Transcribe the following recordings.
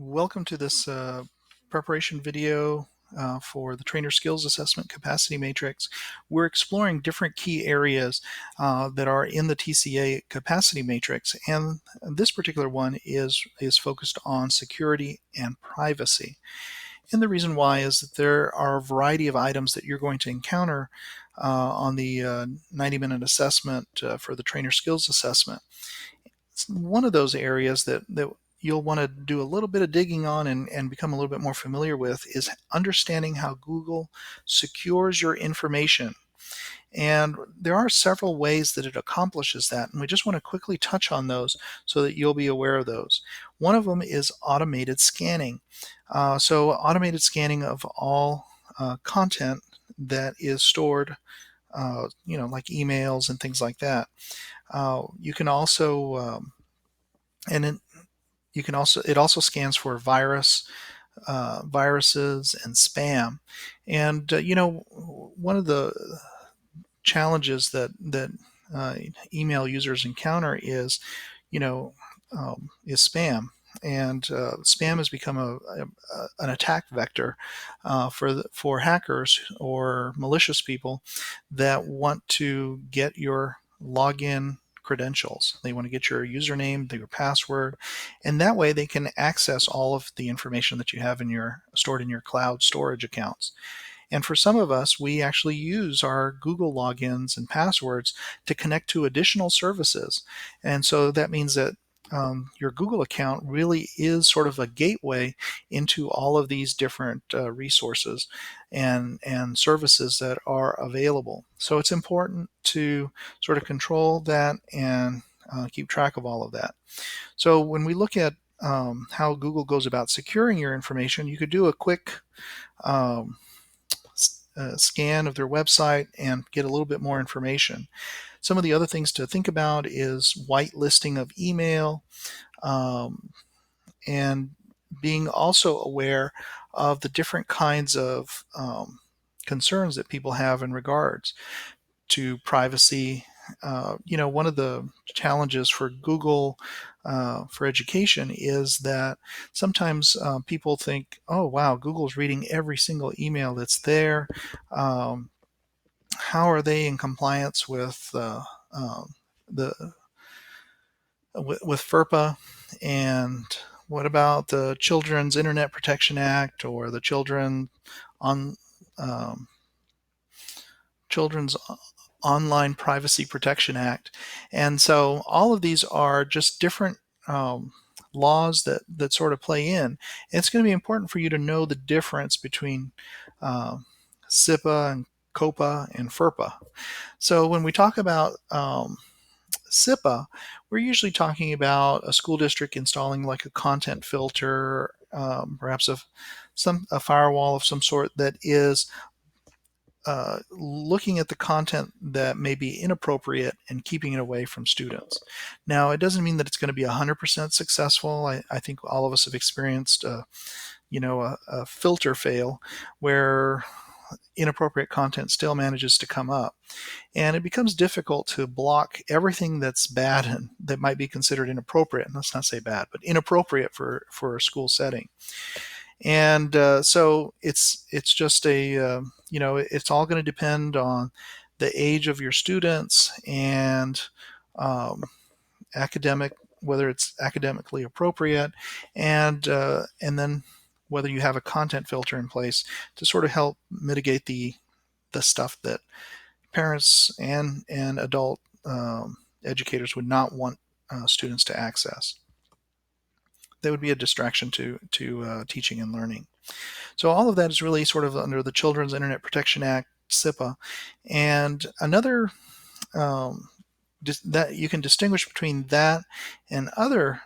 Welcome to this preparation video for the Trainer Skills Assessment Capacity Matrix. We're exploring different key areas that are in the TCA Capacity Matrix, and this particular one is focused on security and privacy. And the reason why is that there are a variety of items that you're going to encounter on the 90-minute assessment for the Trainer Skills Assessment. It's one of those areas that you'll want to do a little bit of digging on and become a little bit more familiar with is understanding how Google secures your information. And there are several ways that it accomplishes that, and we just want to quickly touch on those so that you'll be aware of those. One of them is automated scanning. So automated scanning of all content that is stored, like emails and things like that. You can also it also scans for viruses and spam. And one of the challenges that email users encounter is spam. And spam has become an attack vector for hackers or malicious people that want to get your login credentials. They want to get your username, your password, and that way they can access all of the information that you have stored in your cloud storage accounts. And for some of us, we actually use our Google logins and passwords to connect to additional services. And so that means that your Google account really is sort of a gateway into all of these different resources and services that are available. So it's important to sort of control that and keep track of all of that. So when we look at how Google goes about securing your information, you could do a quick scan of their website and get a little bit more information. Some of the other things to think about is whitelisting of email, and being also aware of the different kinds of concerns that people have in regards to privacy. One of the challenges for Google for education is that sometimes people think, oh wow, Google's reading every single email that's there. How are they in compliance with with FERPA? And what about the Children's Internet Protection Act or the Children's Online Privacy Protection Act? And so all of these are just different laws that sort of play in. And it's going to be important for you to know the difference between SIPA and COPA and FERPA. So when we talk about SIPA, we're usually talking about a school district installing like a content filter, perhaps a firewall of some sort that is looking at the content that may be inappropriate and keeping it away from students. Now, it doesn't mean that it's going to be 100% successful. I think all of us have experienced a filter fail where inappropriate content still manages to come up. And it becomes difficult to block everything that's bad and that might be considered inappropriate. Let's not say bad, but inappropriate for a school setting. And so it's just it's all going to depend on the age of your students and whether it's academically appropriate, and then whether you have a content filter in place to sort of help mitigate the stuff that parents and adult educators would not want students to access. That would be a distraction to teaching and learning. So all of that is really sort of under the Children's Internet Protection Act, SIPA. And another that you can distinguish between that and other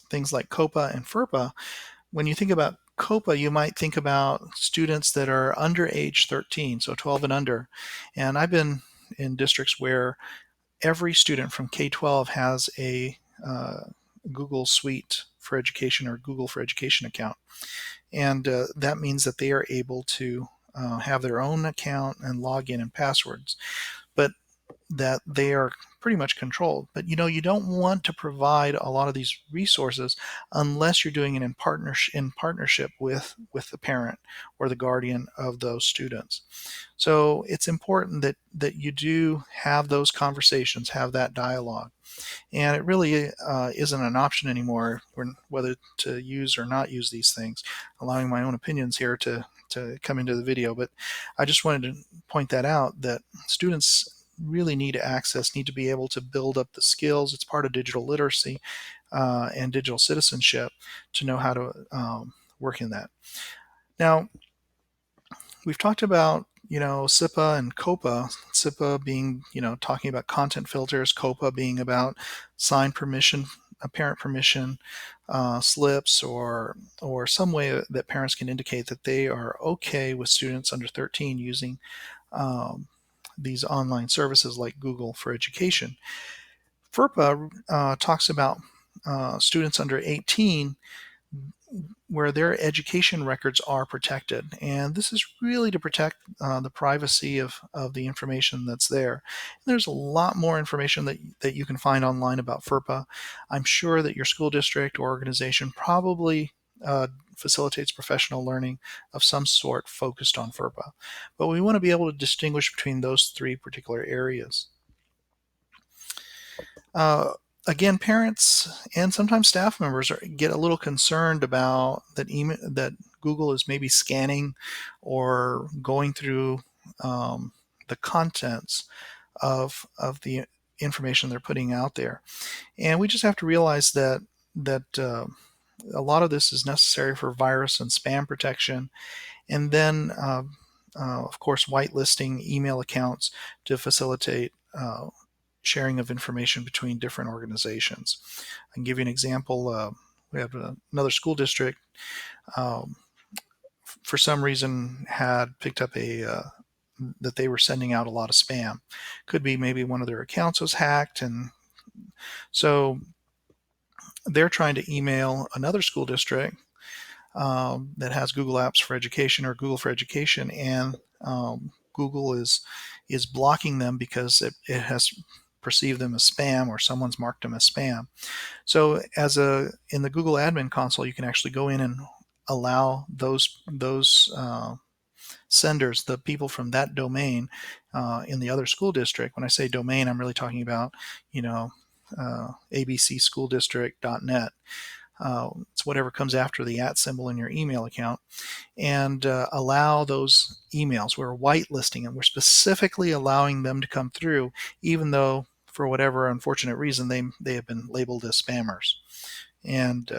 things like COPA and FERPA. When you think about COPA, you might think about students that are under age 13, so 12 and under. And I've been in districts where every student from K-12 has a Google Suite for Education or Google for Education account. And that means that they are able to have their own account and log in and passwords, but that they are pretty much controlled. But you don't want to provide a lot of these resources unless you're doing it in partnership with the parent or the guardian of those students. So it's important that you do have those conversations, have that dialogue. And it really isn't an option anymore whether to use or not use these things. Allowing my own opinions here to come into the video, but I just wanted to point that out, that students really need access, need to be able to build up the skills. It's part of digital literacy and digital citizenship to know how to work in that. Now, we've talked about SIPA and COPA. SIPA being talking about content filters, COPA being about signed permission, parent permission slips, or some way that parents can indicate that they are okay with students under 13 using these online services like Google for Education. FERPA talks about students under 18 where their education records are protected. And this is really to protect the privacy of the information that's there. There's a lot more information that you can find online about FERPA. I'm sure that your school district or organization probably facilitates professional learning of some sort focused on FERPA. But we want to be able to distinguish between those three particular areas. Again, parents and sometimes staff members get a little concerned about that Google is maybe scanning or going through the contents of the information they're putting out there, and we just have to realize that a lot of this is necessary for virus and spam protection, and then of course whitelisting email accounts to facilitate sharing of information between different organizations. I can give you an example. We have another school district for some reason had picked up that they were sending out a lot of spam. Could be maybe one of their accounts was hacked, and so they're trying to email another school district that has Google Apps for Education or Google for Education, and Google is blocking them because it has perceive them as spam, or someone's marked them as spam. So in the Google admin console, you can actually go in and allow those senders, the people from that domain in the other school district. When I say domain, I'm really talking about abcschooldistrict.net. It's whatever comes after the @ symbol in your email account, and allow those emails. We're whitelisting them. We're specifically allowing them to come through, even though for whatever unfortunate reason they have been labeled as spammers. And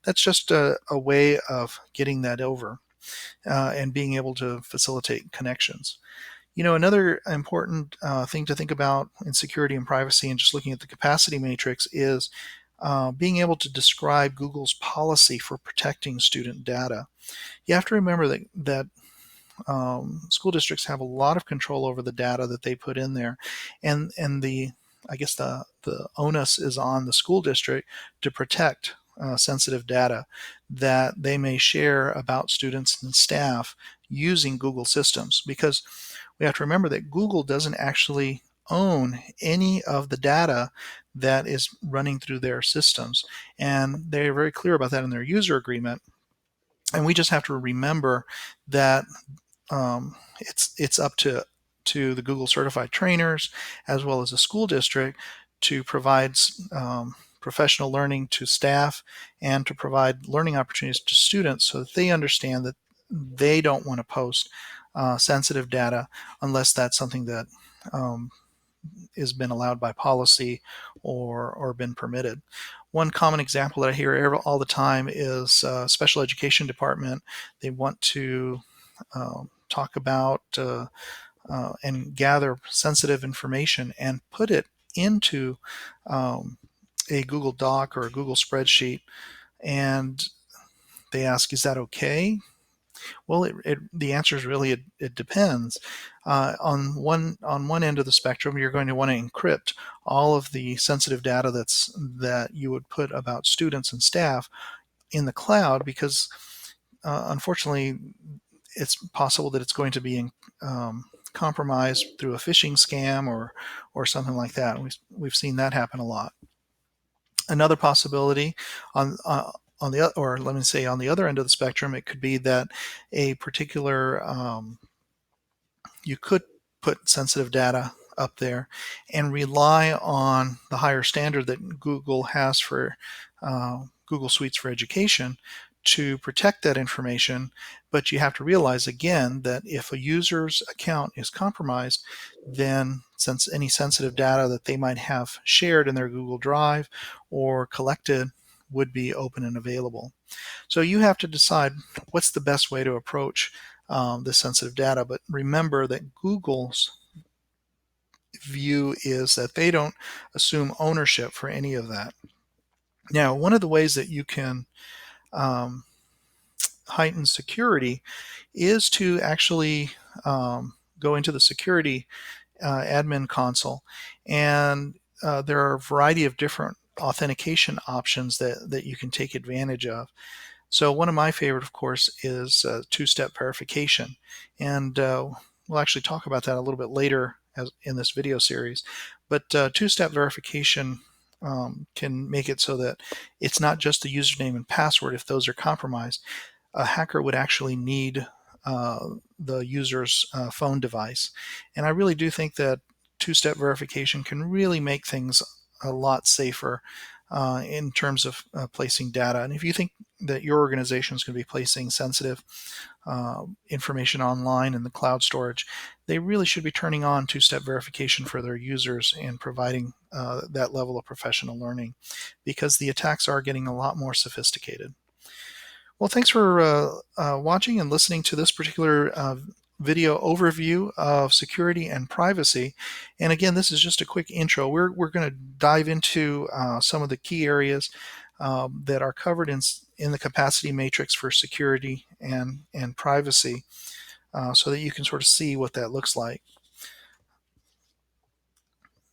that's just a way of getting that over and being able to facilitate connections. Another important thing to think about in security and privacy, and just looking at the capacity matrix, is being able to describe Google's policy for protecting student data. You have to remember that school districts have a lot of control over the data that they put in there, and I guess the onus is on the school district to protect sensitive data that they may share about students and staff using Google systems, because we have to remember that Google doesn't actually own any of the data that is running through their systems, and they're very clear about that in their user agreement. And we just have to remember that it's up to the Google certified trainers as well as the school district to provide professional learning to staff and to provide learning opportunities to students, so that they understand that they don't want to post sensitive data unless that's something that has been allowed by policy or been permitted. One common example that I hear all the time is special education department. They want to talk about and gather sensitive information and put it into a Google Doc or a Google spreadsheet, and they ask, is that okay? Well, the answer is really it depends. On one end of the spectrum, you're going to want to encrypt all of the sensitive data that you would put about students and staff in the cloud, because unfortunately, it's possible that it's going to be compromised through a phishing scam or something like that. We've seen that happen a lot. Another possibility on the, or let me say on the other end of the spectrum, it could be that a particular you could put sensitive data up there and rely on the higher standard that Google has for Google Suites for Education to protect that information. But you have to realize again that if a user's account is compromised, then since any sensitive data that they might have shared in their Google Drive or collected would be open and available. So you have to decide what's the best way to approach this sensitive data. But remember that Google's view is that they don't assume ownership for any of that. Now, one of the ways that you can heighten security is to actually go into the security admin console, and there are a variety of different authentication options that you can take advantage of. So one of my favorite, of course, is two-step verification, and we'll actually talk about that a little bit later in this video series. But two-step verification can make it so that it's not just the username and password. If those are compromised, a hacker would actually need the user's phone device. And I really do think that two-step verification can really make things a lot safer in terms of placing data. And if you think that your organization is going to be placing sensitive information online in the cloud storage, they really should be turning on two-step verification for their users and providing that level of professional learning, because the attacks are getting a lot more sophisticated. Well, thanks for watching and listening to this particular video overview of security and privacy. And again, this is just a quick intro. We're going to dive into some of the key areas that are covered in the capacity matrix for security and privacy, so that you can sort of see what that looks like.